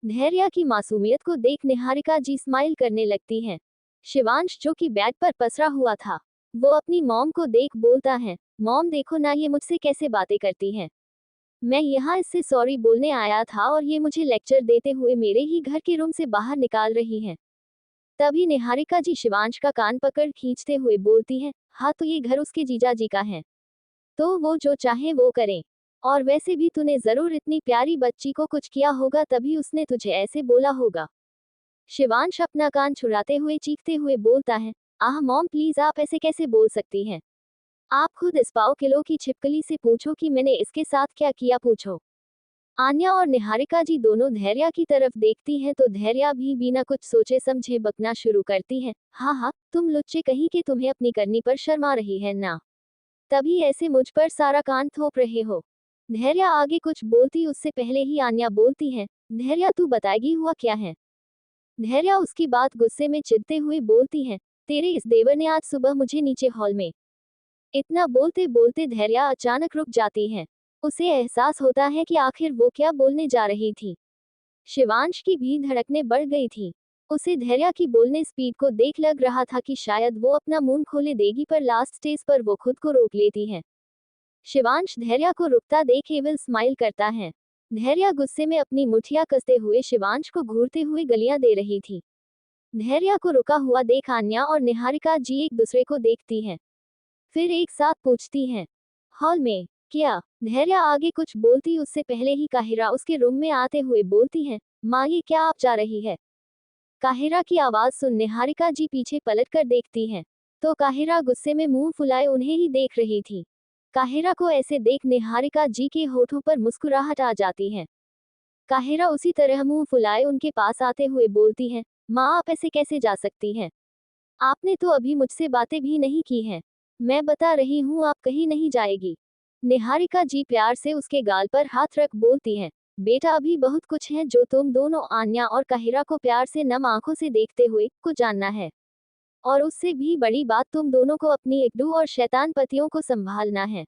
धैर्या की मासूमियत को देख निहारिका जी स्माइल करने लगती हैं। शिवांश जो कि बेड पर पसरा हुआ था, वो अपनी मॉम को देख बोलता है, मॉम देखो ना ये मुझसे कैसे बातें करती हैं। मैं यहाँ इससे सॉरी बोलने आया था और ये मुझे लेक्चर देते हुए मेरे ही घर के रूम से बाहर निकाल रही हैं। तभी निहारिका जी शिवांश का कान पकड़ खींचते हुए बोलती है, हाँ तो ये घर उसके जीजा जी का है, तो वो जो चाहे वो करें। और वैसे भी तूने जरूर इतनी प्यारी बच्ची को कुछ किया होगा तभी उसने तुझे ऐसे बोला होगा। शिवांश अपना कान छुड़ाते हुए चीखते हुए बोलता है, आह मॉम प्लीज आप ऐसे कैसे बोल सकती हैं। आप खुद इस पाव किलो की छिपकली से पूछो कि मैंने इसके साथ क्या किया पूछो। आन्या और निहारिका जी दोनों धैर्या की तरफ देखती हैं तो धैर्या भी बिना कुछ सोचे समझे बकना शुरू करती है, हाँ हाँ तुम लुच्चे कहीं के तुम्हें अपनी करनी पर शर्मा रही है ना, तभी ऐसे मुझ पर सारा कान थोप रहे हो। धैर्या आगे कुछ बोलती उससे पहले ही आन्या बोलती है, धैर्या तू बताएगी हुआ क्या है। धैर्या उसकी बात गुस्से में चिढ़ते हुए बोलती है, तेरे इस देवर ने आज सुबह मुझे नीचे हॉल में। इतना बोलते बोलते धैर्या अचानक रुक जाती है। उसे एहसास होता है कि आखिर वो क्या बोलने जा रही थी। शिवांश की भी धड़कनें बढ़ गई थी। उसे धैर्या की बोलने स्पीड को देख लग रहा था कि शायद वो अपना मुंह खोले देगी पर लास्ट स्टेज पर वो खुद को रोक लेती है। शिवांश धैर्या को रुकता देख एविल स्माइल करता है। धैर्या गुस्से में अपनी मुठियां कसते हुए शिवांश को घूरते हुए गलियां दे रही थी। धैर्या को रुका हुआ देख आन्या और निहारिका जी एक दूसरे को देखती हैं। फिर एक साथ पूछती हैं, हॉल में क्या। धैर्या आगे कुछ बोलती उससे पहले ही काहिरा उसके रूम में आते हुए बोलती है, माँ ये क्या आप जा रही है। काहिरा की आवाज सुन निहारिका जी पीछे पलट कर देखती हैं, तो काहिरा गुस्से में मुंह फुलाए उन्हें ही देख रही थी। काहिरा को ऐसे देख निहारिका जी के होठों पर मुस्कुराहट आ जाती है। काहिरा उसी तरह मुंह फुलाए उनके पास आते हुए बोलती है, माँ आप ऐसे कैसे जा सकती हैं। आपने तो अभी मुझसे बातें भी नहीं की हैं। मैं बता रही हूँ आप कहीं नहीं जाएगी। निहारिका जी प्यार से उसके गाल पर हाथ रख बोलती हैं, बेटा अभी बहुत कुछ है जो तुम दोनों आन्या और काहिरा को प्यार से नम आंखों से देखते हुए को जानना है। और उससे भी बड़ी बात तुम दोनों को अपनी इक्डू और शैतान पतियों को संभालना है।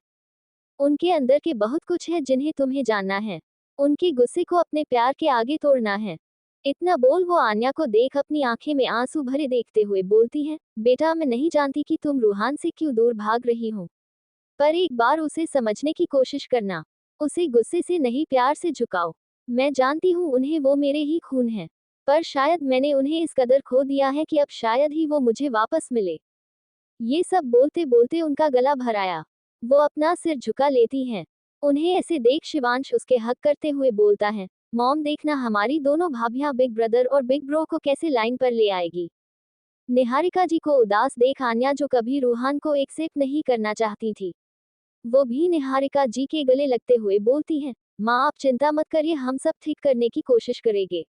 उनके अंदर के बहुत कुछ है जिन्हें तुम्हें जानना है। उनके गुस्से को अपने प्यार के आगे तोड़ना है। इतना बोल वो आन्या को देख अपनी आंखें में आंसू भरे देखते हुए बोलती है, बेटा मैं नहीं जानती कि तुम रूहान से क्यों दूर भाग रही हो, पर एक बार उसे समझने की कोशिश करना। उसे गुस्से से नहीं प्यार से झुकाओ। मैं जानती हूँ उन्हें वो मेरे ही खून है, पर शायद मैंने उन्हें इस कदर खो दिया है कि अब शायद ही वो मुझे वापस मिले। ये सब बोलते बोलते उनका गला भर आया। वो अपना सिर झुका लेती हैं। उन्हें ऐसे देख शिवांश उसके हक करते हुए बोलता है, मॉम देखना हमारी दोनों भाभियां बिग ब्रदर और बिग ब्रो को कैसे लाइन पर ले आएगी। निहारिका जी को उदास देख आन्या जो कभी रूहान को एक्सेप्ट नहीं करना चाहती थी, वो भी निहारिका जी के गले लगते हुए बोलती है, माँ आप चिंता मत करिए हम सब ठीक करने की कोशिश करेंगे।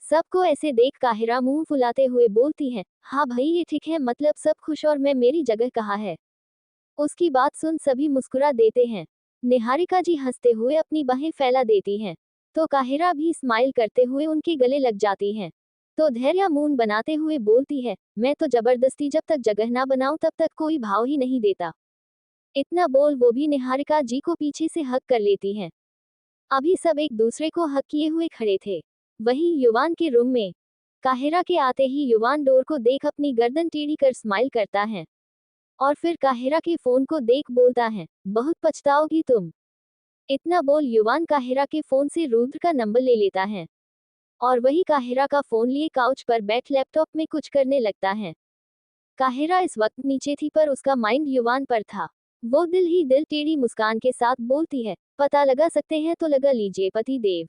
सबको ऐसे देख काहिरा मुंह फुलाते हुए बोलती है, हाँ भाई ये ठीक है मतलब सब खुश और मैं मेरी जगह कहाँ है। उसकी बात सुन सभी मुस्कुरा देते हैं। निहारिका जी हंसते हुए अपनी बाहें फैला देती हैं, तो काहिरा भी स्माइल करते हुए उनके गले लग जाती हैं। तो धैर्य मून बनाते हुए बोलती है, मैं तो जबरदस्ती जब तक जगह ना बनाऊं तब तक कोई भाव ही नहीं देता। इतना बोल वो भी निहारिका जी को पीछे से हक कर लेती हैं। अभी सब एक दूसरे को हक किए हुए खड़े थे। वहीं युवान के रूम में काहिरा के आते ही युवान डोर को देख अपनी गर्दन टेढ़ी कर स्माइल करता है और फिर काहिरा के फोन को देख बोलता है, बहुत पछताओगी तुम। इतना बोल युवान काहिरा के फोन से रुद्र का नंबर ले लेता है और वही काहिरा का फोन लिए काउच पर बैठ लैपटॉप में कुछ करने लगता है। काहिरा इस वक्त नीचे थी पर उसका माइंड युवान पर था। वो दिल ही दिल टेढ़ी मुस्कान के साथ बोलती है, पता लगा सकते हैं तो लगा लीजिए पति देव।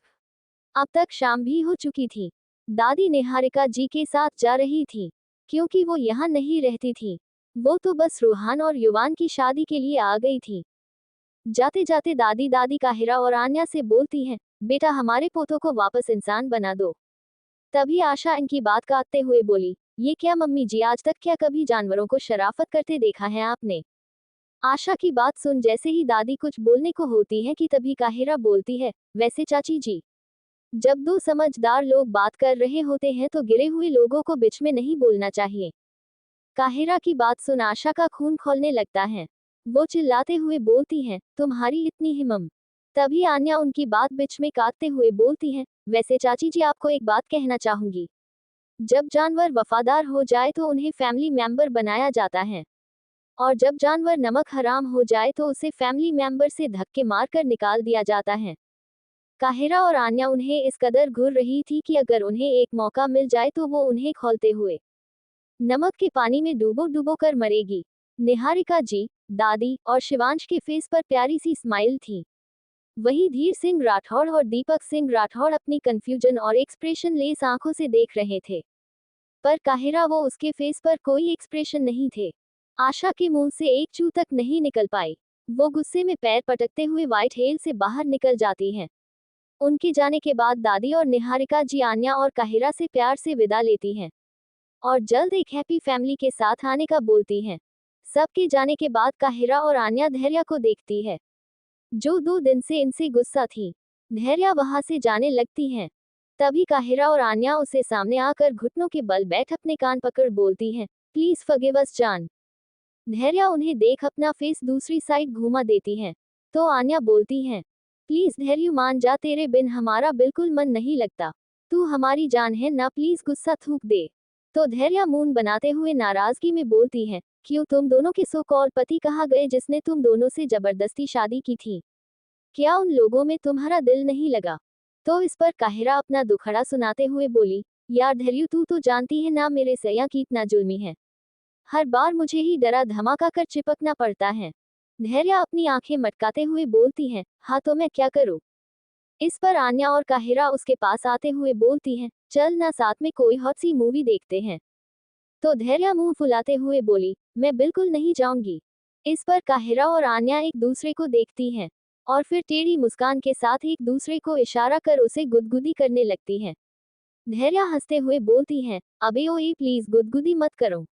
अब तक शाम भी हो चुकी थी। दादी निहारिका जी के साथ जा रही थी, क्योंकि वो यहाँ नहीं रहती थी। वो तो बस रूहान और युवान की शादी के लिए आ गई थी। जाते जाते दादी दादी काहिरा और आन्या से बोलती हैं, बेटा हमारे पोतों को वापस इंसान बना दो। तभी आशा इनकी बात काटते हुए बोली, ये क्या मम्मी जी आज तक क्या कभी जानवरों को शराफत करते देखा है आपने। आशा की बात सुन जैसे ही दादी कुछ बोलने को होती है कि तभी काहिरा बोलती है, वैसे चाची जी, जब दो समझदार लोग बात कर रहे होते हैं तो गिरे हुए लोगों को बीच में नहीं बोलना चाहिए। काहिरा की बात सुन आशा का खून खौलने लगता है। वो चिल्लाते हुए बोलती है, तुम्हारी इतनी हिम्मत। तभी आन्या उनकी बात बीच में काटते हुए बोलती है, वैसे चाची जी आपको एक बात कहना चाहूंगी, जब जानवर वफादार हो जाए तो उन्हें फैमिली मेंबर बनाया जाता है, और जब जानवर नमक हराम हो जाए तो उसे फैमिली मेंबर से धक्के मारकर निकाल दिया जाता है। काहिरा और आन्या उन्हें इस कदर घूर रही थी कि अगर उन्हें एक मौका मिल जाए तो वो उन्हें खौलते हुए नमक के पानी में डूबो डूबो कर मरेगी। निहारिका जी, दादी और शिवांश के फेस पर प्यारी सी स्माइल थी। वहीं धीर सिंह राठौड़ और दीपक सिंह राठौड़ अपनी कंफ्यूजन और एक्सप्रेशन लेस आंखों से देख रहे थे। पर काहिरा वो उसके फेस पर कोई एक्सप्रेशन नहीं थे। आशा के मुंह से एक चू तक नहीं निकल पाई। वो गुस्से में पैर पटकते हुए व्हाइट हेल से बाहर निकल जाती हैं। उनके जाने के बाद दादी और निहारिका जी आन्या और काहिरा से प्यार से विदा लेती हैं और जल्द एक हैप्पी फैमिली के साथ आने का बोलती हैं। सबके जाने के बाद काहिरा और आन्या धैर्य को देखती है, जो 2 दिन से इनसे गुस्सा थी। धैर्य वहां से जाने लगती हैं। तभी काहिरा और आन्या उसे सामने आकर घुटनों के बल बैठ अपने कान पकड़ बोलती हैं, प्लीज फॉरगिव अस जान। धैर्य उन्हें देख अपना फेस दूसरी साइड घुमा देती हैं। तो आन्या बोलती हैं, प्लीज धैर्य मान जा, तेरे बिन हमारा बिल्कुल मन नहीं लगता। तू हमारी जान है ना, प्लीज गुस्सा थूक दे। तो धैर्य मुंह बनाते हुए नाराजगी में बोलती है, क्यों तुम दोनों के सो कॉल पति कहाँ गए जिसने तुम दोनों से जबरदस्ती शादी की थी? क्या उन लोगों में तुम्हारा दिल नहीं लगा? तो इस पर काहिरा अपना दुखड़ा सुनाते हुए बोली, यार धैर्य तू तो जानती है ना मेरे सैया कितना जुल्मी है। हर बार मुझे ही डरा धमाका कर चिपकना पड़ता है। धैर्य अपनी आंखें मटकाते हुए बोलती है, हाँ तो मैं क्या करूँ? इस पर आन्या और काहिरा उसके पास आते हुए बोलती हैं, चल ना साथ में कोई हॉट सी मूवी देखते हैं। तो धैर्य मुंह फुलाते हुए बोली, मैं बिल्कुल नहीं जाऊंगी। इस पर काहिरा और आन्या एक दूसरे को देखती हैं और फिर टेढ़ी मुस्कान के साथ एक दूसरे को इशारा कर उसे गुदगुदी करने लगती हैं। धैर्य हंसते हुए बोलती हैं, अबे ओए प्लीज गुदगुदी मत करो,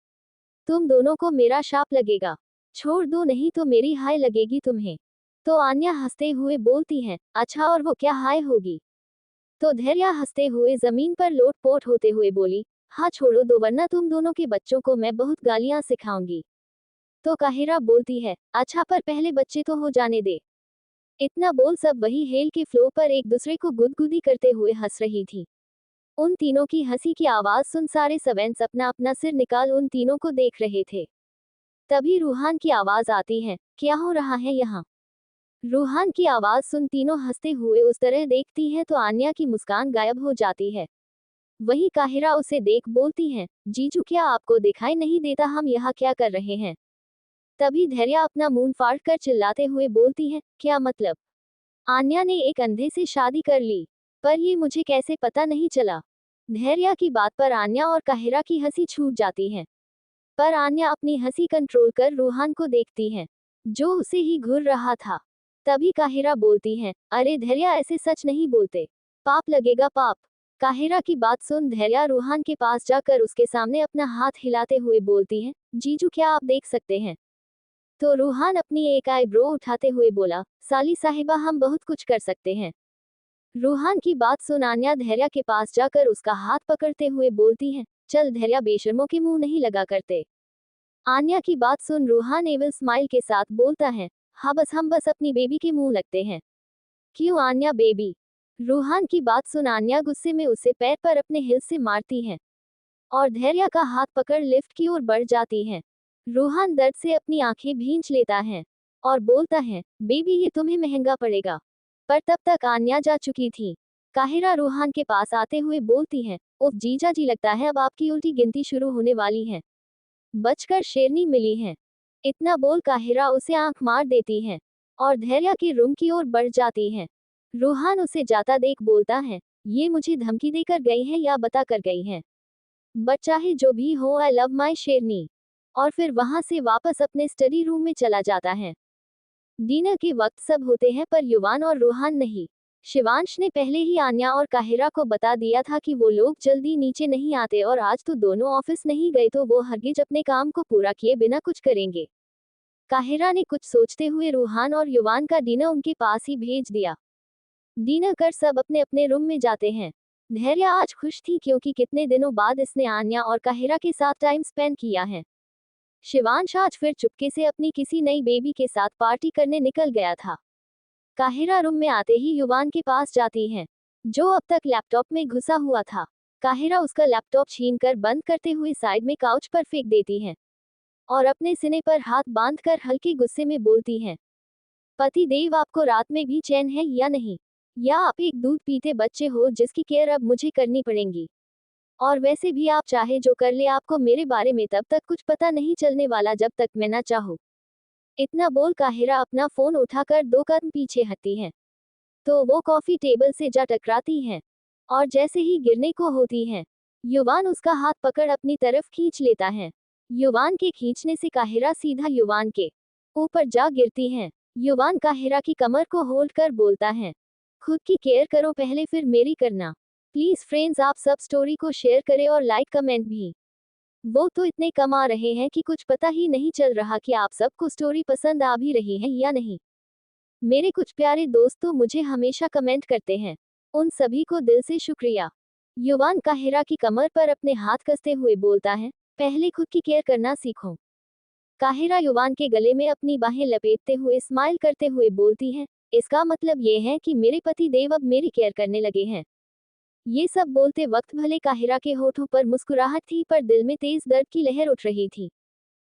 तुम दोनों को मेरा शाप लगेगा। छोड़ दो नहीं तो मेरी हाय लगेगी तुम्हें। तो आन्या हंसते हुए बोलती हैं, अच्छा और वो क्या हाय होगी? तो धैर्य हंसते हुए जमीन पर लोट-पोट होते हुए बोली, हाँ छोड़ो दो वरना तुम दोनों के बच्चों को मैं बहुत गालियां सिखाऊंगी। तो काहिरा बोलती है, अच्छा पर पहले बच्चे तो हो जाने दे। इतना बोल सब वही हेल के फ्लो पर एक दूसरे को गुदगुदी करते हुए हंस रही थी। उन तीनों की हंसी की आवाज सुन सारे सवेंस अपना अपना सिर निकाल उन तीनों को देख रहे थे। तभी रूहान की आवाज आती है, क्या हो रहा है यहाँ? रूहान की आवाज सुन तीनों हंसते हुए उस तरह देखती हैं तो आन्या की मुस्कान गायब हो जाती है। वहीं काहिरा उसे देख बोलती है, जीजू क्या आपको दिखाई नहीं देता हम यहाँ क्या कर रहे हैं? तभी धैर्य अपना मुंह फाड़ कर चिल्लाते हुए बोलती है, क्या मतलब? आन्या ने एक अंधे से शादी कर ली, पर ये मुझे कैसे पता नहीं चला? धैर्य की बात पर आन्या और काहिरा की हंसी छूट जाती है, पर आन्या अपनी हंसी कंट्रोल कर रूहान को देखती है, जो उसे ही घूर रहा था। तभी काहिरा बोलती है, अरे धैर्य ऐसे सच नहीं बोलते, पाप लगेगा पाप। काहिरा की बात सुन धैर्य रूहान के पास जाकर उसके सामने अपना हाथ हिलाते हुए बोलती है, जीजू क्या आप देख सकते हैं? तो रूहान अपनी एक आईब्रो उठाते हुए बोला, साली साहिबा हम बहुत कुछ कर सकते हैं। रूहान की बात सुन आन्या धैर्य के पास जाकर उसका हाथ पकड़ते हुए बोलती है, चल धैर्य बेशर्मों के मुंह नहीं लगा करते। आन्या की बात सुन रूहान एविल स्माइल के साथ बोलता है, हाँ बस हम बस अपनी बेबी के मुंह लगते हैं। क्यों आन्या बेबी? रूहान की बात सुन आन्या गुस्से में उसे पैर पर अपने हिल से मारती है और धैर्य का हाथ पकड़ लिफ्ट की ओर बढ़ जाती है। रूहान दर्द से अपनी आंखें भींच लेता है और बोलता है, बेबी ये तुम्हें महंगा पड़ेगा। पर तब तक आन्या जा चुकी थी। काहिरा रूहान के पास आते हुए बोलती है, उफ जीजा जी लगता है अब आपकी उल्टी गिनती शुरू होने वाली है। बचकर शेरनी मिली है। इतना बोल काहिरा उसे आंख मार देती है और धैर्य के रूम की ओर बढ़ जाती है। रूहान उसे जाता देख बोलता है, ये मुझे धमकी देकर गई है या बता कर गई है? बट चाहे जो भी हो आई लव माई शेरनी। और फिर वहां से वापस अपने स्टडी रूम में चला जाता है। डिनर के वक्त सब होते हैं पर युवान और रूहान नहीं। शिवांश ने पहले ही आन्या और काहिरा को बता दिया था कि वो लोग जल्दी नीचे नहीं आते और आज तो दोनों ऑफिस नहीं गए तो वो हरगिज अपने काम को पूरा किए बिना कुछ करेंगे। काहिरा ने कुछ सोचते हुए रूहान और युवान का डिनर उनके पास ही भेज दिया। डिनर कर सब अपने अपने रूम में जाते हैं। धैर्य आज खुश थी क्योंकि कितने दिनों बाद इसने आन्या और काहिरा के साथ टाइम स्पेंड किया है। शिवांश आज फिर चुपके से अपनी किसी नई बेबी के साथ पार्टी करने निकल गया था। काहिरा रूम में आते ही युवान के पास जाती है जो अब तक लैपटॉप में घुसा हुआ था। काहिरा उसका लैपटॉप छीनकर बंद करते हुए साइड में काउच पर फेंक देती है और अपने सीने पर हाथ बांधकर हल्के गुस्से में बोलती है, पति देव, आपको रात में भी चैन है या नहीं? या आप एक दूध पीते बच्चे हो जिसकी केयर अब मुझे करनी पड़ेगी? और वैसे भी आप चाहे जो कर ले, आपको मेरे बारे में तब तक कुछ पता नहीं चलने वाला जब तक मैं ना चाहूं। इतना बोल काहिरा अपना फोन उठाकर 2 कदम पीछे हटती है तो वो कॉफी टेबल से जा टकराती है और जैसे ही गिरने को होती है, युवान उसका हाथ पकड़ अपनी तरफ खींच लेता है। युवान के खींचने से काहिरा सीधा युवान के ऊपर जा गिरती है। युवान काहिरा की कमर को होल्ड कर बोलता है, खुद की केयर करो पहले, फिर मेरी करना। प्लीज फ्रेंड्स, आप सब स्टोरी को शेयर करें और लाइक कमेंट भी। वो तो इतने कम आ रहे हैं कि कुछ पता ही नहीं चल रहा कि आप सबको स्टोरी पसंद आ भी रही है या नहीं। मेरे कुछ प्यारे दोस्तों मुझे हमेशा कमेंट करते हैं, उन सभी को दिल से शुक्रिया। युवान काहिरा की कमर पर अपने हाथ कसते हुए बोलता है, पहले खुद की केयर करना सीखो। काहिरा युवान के गले में अपनी बाहें लपेटते हुए स्माइल करते हुए बोलती है, इसका मतलब ये है कि मेरे पति देव अब मेरी केयर करने लगे हैं। ये सब बोलते वक्त भले काहिरा के होठों पर मुस्कुराहट थी, पर दिल में तेज दर्द की लहर उठ रही थी।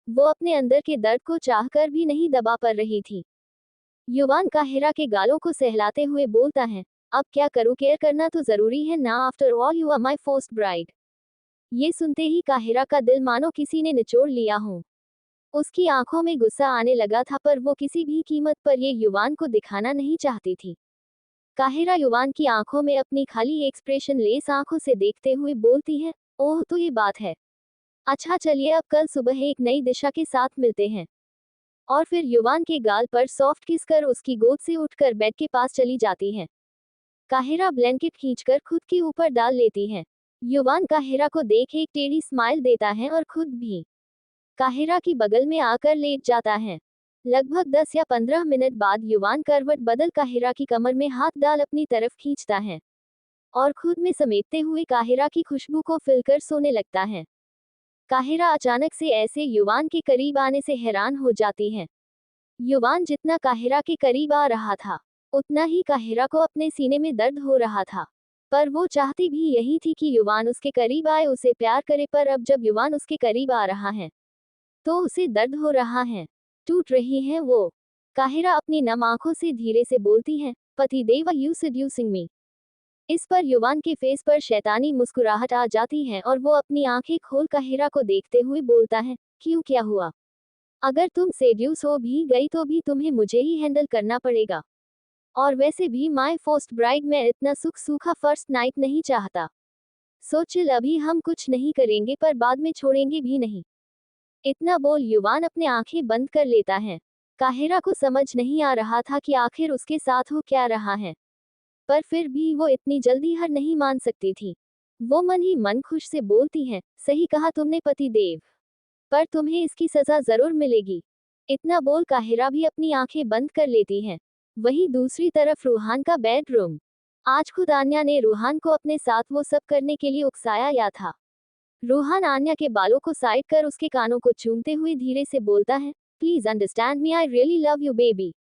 वो अपने अंदर के दर्द को चाहकर भी नहीं दबा पा रही थी। युवान काहिरा के गालों को सहलाते हुए बोलता है, अब क्या करूं, केयर करना तो जरूरी है ना, after all you are my first bride. ये सुनते ही काहिरा का दिल मानो किसी ने निचोड़ लिया हो। उसकी आंखों में गुस्सा आने लगा था, पर वो किसी भी कीमत पर ये युवान को दिखाना नहीं चाहती थी। काहिरा युवान की आंखों में अपनी खाली एक्सप्रेशन लेस आंखों से देखते हुए बोलती है, ओह तो ये बात है। अच्छा चलिए, अब कल सुबह एक नई दिशा के साथ मिलते हैं। और फिर युवान के गाल पर सॉफ्ट किस कर उसकी गोद से उठकर बेड के पास चली जाती है। काहिरा ब्लैंकेट खींचकर खुद के ऊपर डाल लेती है। युवान काहिरा को देख एक टेढ़ी स्माइल देता है और खुद भी काहिरा की बगल में आकर लेट जाता है। लगभग 10 या 15 मिनट बाद युवान करवट बदल काहिरा की कमर में हाथ डाल अपनी तरफ खींचता है और खुद में समेटते हुए काहिरा की खुशबू को फिलकर सोने लगता है। काहिरा अचानक से ऐसे युवान के करीब आने से हैरान हो जाती है। युवान जितना काहिरा के करीब आ रहा था, उतना ही काहिरा को अपने सीने में दर्द हो रहा था। पर वो चाहती भी यही थी कि युवान उसके करीब आए, उसे प्यार करे, पर अब जब युवान उसके करीब आ रहा है तो उसे दर्द हो रहा है, टूट रही है वो। काहिरा अपनी नम आंखों से धीरे से बोलती है, पति देव, यू सेड्यूसिंग मी। इस पर युवान के फेस पर शैतानी मुस्कुराहट आ जाती है और वो अपनी आंखें खोल काहिरा को देखते हुए बोलता है, क्यों, क्या हुआ? अगर तुम सेड्यूस हो भी गई तो भी तुम्हें मुझे ही हैंडल करना पड़ेगा। और वैसे भी माय फर्स्ट ब्राइड, मैं इतना सूखा फर्स्ट नाइट नहीं चाहता। सो चिल, अभी हम कुछ नहीं करेंगे पर बाद में छोड़ेंगे भी नहीं। इतना बोल युवान अपने आंखें बंद कर लेता है। काहिरा को समझ नहीं आ रहा था कि आखिर उसके साथ हो क्या रहा है, पर फिर भी वो इतनी जल्दी हार नहीं मान सकती थी। वो मन ही मन खुश से बोलती है, सही कहा तुमने पति देव, पर तुम्हें इसकी सजा जरूर मिलेगी। इतना बोल काहिरा भी अपनी आंखें बंद कर लेती है। वहीं दूसरी तरफ रूहान का बेडरूम। आज खुद आन्या ने रूहान को अपने साथ वो सब करने के लिए उकसाया या था। रूहान आन्या के बालों को साइड कर उसके कानों को चूमते हुए धीरे से बोलता है, please understand me, I really love you baby.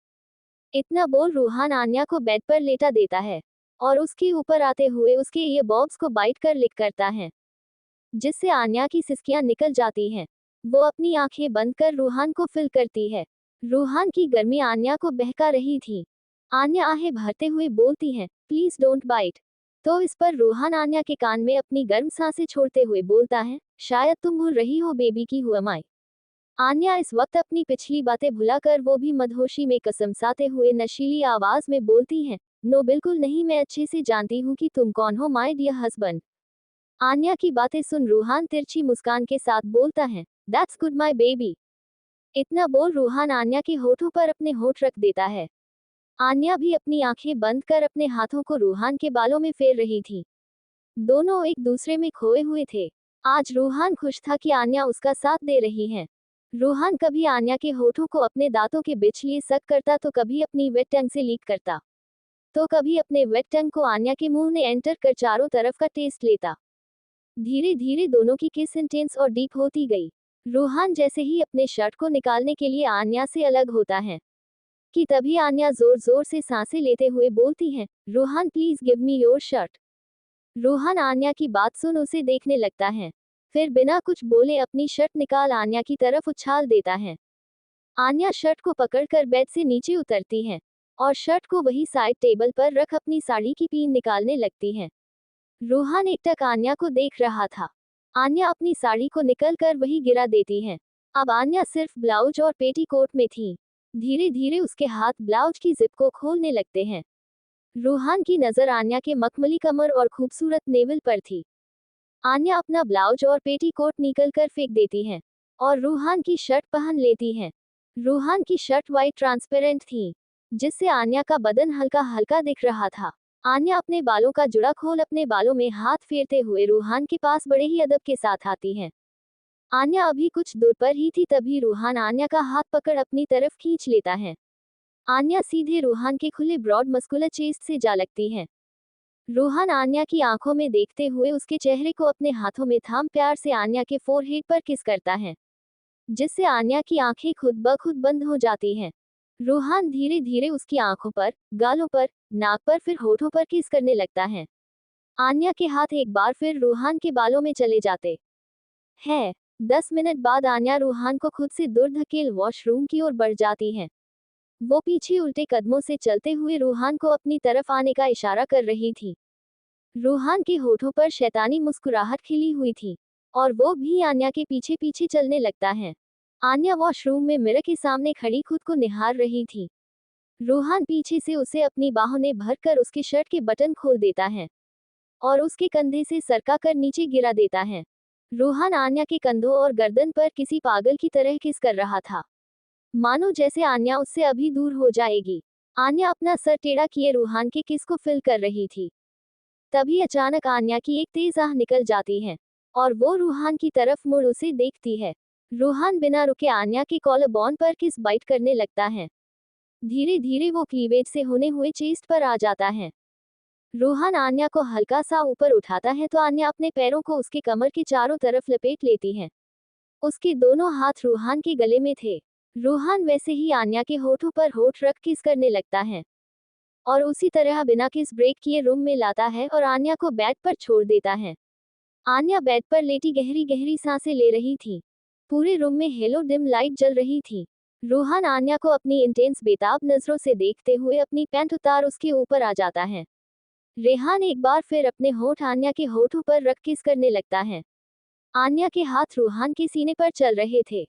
इतना बोल रूहान आन्या को बेड पर लेटा देता है और उसके ऊपर आते हुए उसके ईयरबड्स को बाइट कर लिक करता है, जिससे आन्या की सिसकियां निकल जाती हैं। वो अपनी आंखें बंद कर रूहान को फिल करती है। रूहान की गर्मी आन्या को बहका रही थी। आन्या आहें भरते हुए बोलती है, प्लीज डोंट बाइट। तो इस पर रूहान आन्या के कान में अपनी गर्म सांसें छोड़ते हुए बोलता है, शायद तुम भूल रही हो बेबी की हुआ माई। आन्या इस वक्त अपनी पिछली बातें भुलाकर वो भी मदहोशी में कसमसाते हुए नशीली आवाज में बोलती है, नो बिल्कुल नहीं, मैं अच्छे से जानती हूँ कि तुम कौन हो माय डियर हस्बैंड। आन्या की बातें सुन रूहान तिरछी मुस्कान के साथ बोलता है, दैट्स गुड माय बेबी। इतना बोल रूहान आन्या के होठों पर अपने होठ रख देता है। आन्या भी अपनी आंखें बंद कर अपने हाथों को रूहान के बालों में फेर रही थी। दोनों एक दूसरे में खोए हुए थे। आज रूहान खुश था कि आन्या उसका साथ दे रही है। रूहान कभी आन्या के होठों को अपने दांतों के बीच लिए सक करता तो कभी अपनी वेट टंग से लीक करता, तो कभी अपने वेट टंग को आन्या के मुंह में एंटर कर चारों तरफ का टेस्ट लेता। धीरे धीरे दोनों की किस इंटेंस और डीप होती गई। रूहान जैसे ही अपने शर्ट को निकालने के लिए आन्या से अलग होता है, कि तभी आन्या जोर जोर से सांसें लेते हुए बोलती है, Rohan please give me your shirt. Rohan Aanya की बात सुन उसे देखने लगता है, फिर बिना कुछ बोले अपनी शर्ट निकाल आन्या की तरफ उछाल देता है। आन्या शर्ट को पकड़कर बेड से नीचे उतरती है और शर्ट को वही साइड टेबल पर रख अपनी साड़ी की पिन निकालने लगती है। रोहन एकटक आन्या को देख रहा था। आन्या अपनी साड़ी को निकल कर वही गिरा देती है। अब आन्या सिर्फ ब्लाउज और पेटीकोट में थी। धीरे धीरे उसके हाथ ब्लाउज की जिप को खोलने लगते हैं। रोहन की नजर आन्या के मखमली कमर और खूबसूरत नेवल पर थी। आन्या अपना ब्लाउज और पेटीकोट निकल कर फेंक देती है और रोहन की शर्ट पहन लेती है। रोहन की शर्ट वाइट ट्रांसपेरेंट थी, जिससे आन्या का बदन हल्का हल्का दिख रहा था। आन्या अपने बालों का जुड़ा खोल अपने बालों में हाथ फेरते हुए रोहन के पास बड़े ही अदब के साथ आती है। आन्या अभी कुछ दूर पर ही थी तभी रोहन आन्या का हाथ पकड़ अपनी तरफ खींच लेता है। आन्या सीधे रोहन के खुले ब्रॉड मस्कुलर चेस्ट से जा लगती है। रोहन आन्या की आंखों में देखते हुए उसके चेहरे को अपने हाथों में थाम प्यार से आन्या के फोरहेड पर किस करता है, जिससे आन्या की आंखें खुद ब खुद बंद हो जाती हैं। रोहन धीरे धीरे उसकी आंखों पर, गालों पर, नाक पर फिर होठों पर किस करने लगता है। आन्या के हाथ एक बार फिर रोहन के बालों में चले जाते हैं। 10 मिनट बाद आन्या रोहन को खुद से दूर धकेल वॉशरूम की ओर बढ़ जाती है। वो पीछे उल्टे कदमों से चलते हुए रोहन को अपनी तरफ आने का इशारा कर रही थी। रोहन के होठों पर शैतानी मुस्कुराहट खिली हुई थी और वो भी आन्या के पीछे पीछे चलने लगता है। आन्या वॉशरूम में मिरर के सामने खड़ी खुद को निहार रही थी। रोहन पीछे से उसे अपनी बाहों ने भरकर उसके शर्ट के बटन खोल देता है और उसके कंधे से सरका कर नीचे गिरा देता है। रोहन आन्या के कंधों और गर्दन पर किसी पागल की तरह किस कर रहा था, मानो जैसे आन्या उससे अभी दूर हो जाएगी। आन्या अपना सर टेढ़ा किए रोहन के किस को फिल कर रही थी। तभी अचानक आन्या की एक तेज आह निकल जाती है और वो रोहन की तरफ मुड़ उसे देखती है। रोहन बिना रुके आन्या के कॉलर बोन पर किस बाइट करने लगता है। धीरे धीरे वो क्लीवेज से होने हुए चेस्ट पर आ जाता है। रोहन आन्या को हल्का सा ऊपर उठाता है तो आन्या अपने पैरों को उसके कमर के चारों तरफ लपेट लेती है। उसके दोनों हाथ रोहन के गले में थे। रोहन वैसे ही आन्या के होठों पर होठ रख किस करने लगता है और उसी तरह बिना किस ब्रेक किए रूम में लाता है और आन्या को बेड पर छोड़ देता है। आन्या बेड पर लेटी गहरी गहरी सांसें ले रही थी। पूरे रूम में हेलो डिम लाइट जल रही थी। रोहन आन्या को अपनी इंटेंस बेताब नजरों से देखते हुए अपनी पैंट उतार उसके ऊपर आ जाता है। रेहान एक बार फिर अपने होठ आन्या के होठों पर रख किस करने लगता है। आन्या के हाथ रोहन के सीने पर चल रहे थे।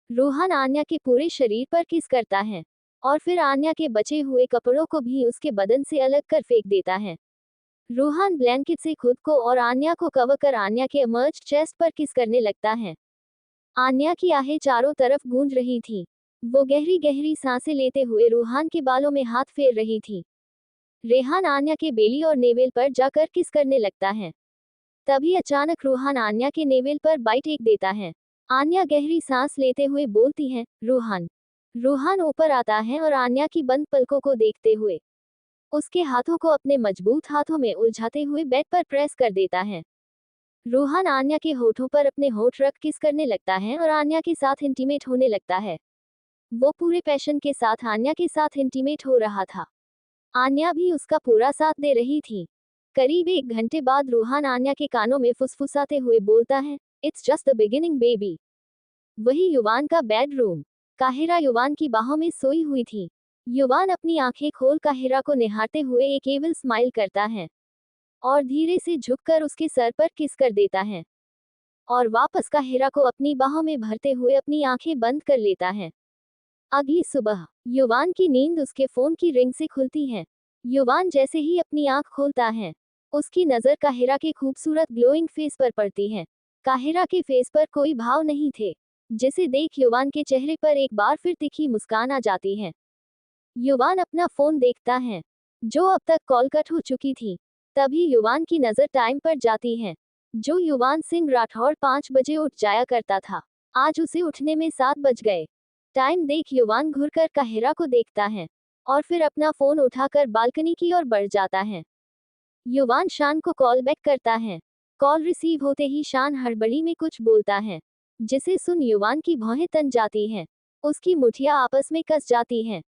रोहन आन्या के पूरे शरीर पर किस करता है और फिर आन्या के बचे हुए कपड़ों को भी उसके बदन से अलग कर फेंक देता है। रोहन ब्लैंकेट से खुद को और आन्या को कवर कर आन्या के अमर्ज चेस्ट पर किस करने लगता है। आन्या की आहें चारों तरफ गूंज रही थी। वो गहरी गहरी सांसें लेते हुए रोहन के बालों में हाथ फेर रही थी। रेहान आन्या के बेली और नेवेल पर जाकर किस करने लगता है। तभी अचानक रोहन आन्या के नेवेल पर बाइट एक देता है। आन्या गहरी सांस लेते हुए बोलती है, रोहन। रोहन ऊपर आता है और आन्या की बंद पलकों को देखते हुए उसके हाथों को अपने मजबूत हाथों में उलझाते हुए बेड पर प्रेस कर देता है। रोहन आन्या के होठों पर अपने होठ रख किस करने लगता है और आन्या के साथ इंटीमेट होने लगता है। वो पूरे पैशन के साथ आन्या के साथ इंटीमेट हो रहा था। आन्या भी उसका पूरा साथ दे रही थी। करीब 1 घंटे बाद रोहन आन्या के कानों में फुसफुसाते हुए बोलता है, it's just the beginning baby. वही युवान का बेडरूम। काहिरा युवान की बाहों में सोई हुई थी। युवान अपनी आंखें खोल काहिरा को निहारते हुए एक एविल स्माइल करता है और धीरे से झुककर उसके सर पर किस कर देता है और वापस काहिरा को अपनी बाहों में भरते हुए अपनी आंखें बंद कर लेता है। अगली सुबह युवान की नींद उसके फोन की रिंग से खुलती है। युवान जैसे ही अपनी आंख खोलता है, उसकी नजर काहिरा के खूबसूरत ग्लोइंग फेस पर पड़ती है। काहिरा के फेस पर कोई भाव नहीं थे, जिसे देख युवान के चेहरे पर एक बार फिर तिखी मुस्कान आ जाती है। युवान अपना फोन देखता है, जो अब तक कॉल कट हो चुकी थी। तभी युवान की नजर टाइम पर जाती है, जो युवान सिंह राठौड़ 5 बजे उठ जाया करता था। आज उसे उठने में 7 बज गए। टाइम देख युवान घुरकर काहिरा को देखता है और फिर अपना फोन उठाकर बालकनी की ओर बढ़ जाता है। युवान शान को कॉल बैक करता है। कॉल रिसीव होते ही शान हड़बड़ी में कुछ बोलता है, जिसे सुन युवान की भौहें तन जाती हैं। उसकी मुठियां आपस में कस जाती हैं।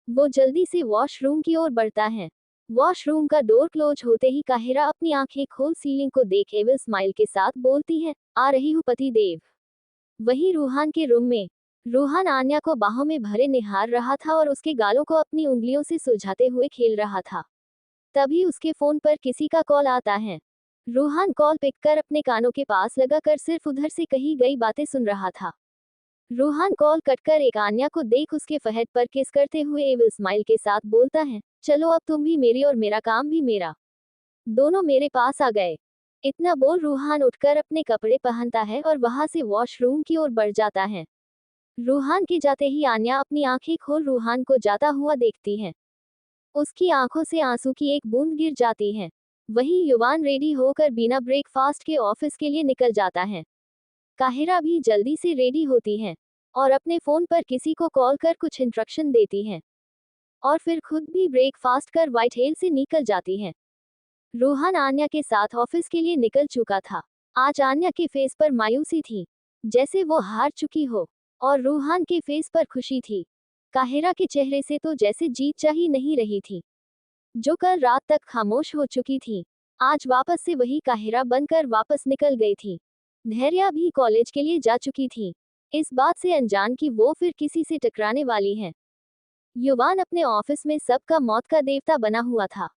वो जल्दी से वॉशरूम की ओर बढ़ता है। वॉशरूम का डोर क्लोज होते ही काहिरा अपनी आंखें खोल सीलिंग को देख एविल स्माइल के साथ बोलती है, आ रही हूँ पति देव। वहीं रूहान के रूम में रूहान आन्या को बाहों में भरे निहार रहा था और उसके गालों को अपनी उंगलियों से सुलझाते हुए खेल रहा था। तभी उसके फोन पर किसी का कॉल आता है। रूहान कॉल पिक कर अपने कानों के पास लगाकर सिर्फ उधर से कही गई बातें सुन रहा था। रूहान कॉल कटकर एक आन्या को देख उसके फहद पर किस करते हुए एविल स्माइल के साथ बोलता है, चलो अब तुम भी मेरी और मेरा काम भी मेरा, दोनों मेरे पास आ गए। इतना बोल रूहान उठकर अपने कपड़े पहनता है और वहां से वॉशरूम की ओर बढ़ जाता है। रूहान के जाते ही आन्या अपनी आंखें खोल रूहान को जाता हुआ देखती है। उसकी आंखों से आंसू की एक बूंद गिर जाती है। वहीं युवान रेडी होकर बिना ब्रेकफास्ट के ऑफिस के लिए निकल जाता है। काहिरा भी जल्दी से रेडी होती है और अपने फोन पर किसी को कॉल कर कुछ इंस्ट्रक्शन देती है और फिर खुद भी ब्रेकफास्ट कर व्हाइट हेल से निकल जाती है। रोहन आन्या के साथ ऑफिस के लिए निकल चुका था। आज आन्या के फेस पर मायूसी थी, जैसे वो हार चुकी हो, और रूहान के फेस पर खुशी थी। काहिरा के चेहरे से तो जैसे जीत जा ही नहीं रही थी, जो कल रात तक खामोश हो चुकी थी, आज वापस से वही काहिरा बनकर वापस निकल गई थी। धैर्या भी कॉलेज के लिए जा चुकी थी, इस बात से अनजान कि वो फिर किसी से टकराने वाली है। युवान अपने ऑफिस में सबका मौत का देवता बना हुआ था।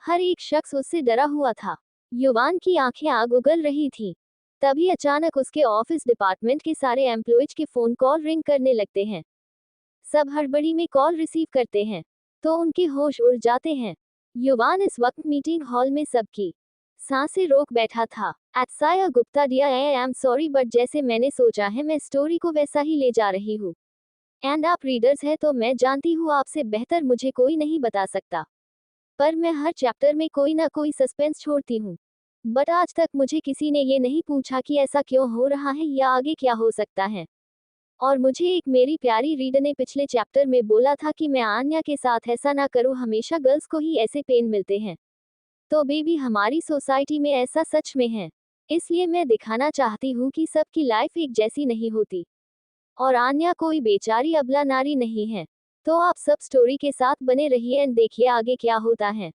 हर एक शख्स उससे डरा हुआ था। युवान की आंखें आग उगल रही थी। तभी अचानक उसके ऑफिस डिपार्टमेंट के सारे एम्प्लॉयज के फोन कॉल रिंग करने लगते हैं। सब हड़बड़ी में कॉल रिसीव करते हैं, तो उनके होश उड़ जाते हैं। युवान इस वक्त मीटिंग हॉल में सबकी सांसें रोक बैठा था। एत्साया Gupta, dear I am sorry but जैसे मैंने सोचा है मैं स्टोरी को वैसा ही ले जा रही हूँ। एंड आप रीडर्स है तो मैं जानती हूँ आपसे बेहतर मुझे कोई नहीं बता सकता, पर मैं हर चैप्टर में कोई ना कोई सस्पेंस छोड़ती हूँ। बट आज तक मुझे किसी ने ये नहीं पूछा कि ऐसा क्यों हो रहा है या आगे क्या हो सकता है। और मुझे एक मेरी प्यारी रीडर ने पिछले चैप्टर में बोला था कि मैं आन्या के साथ ऐसा ना करूँ, हमेशा गर्ल्स को ही ऐसे पेन मिलते हैं। तो बेबी हमारी सोसाइटी में ऐसा सच में है, इसलिए मैं दिखाना चाहती हूँ कि सबकी लाइफ एक जैसी नहीं होती और आन्या कोई बेचारी अबला नारी नहीं है। तो आप सब स्टोरी के साथ बने रहिए एंड देखिए आगे क्या होता है।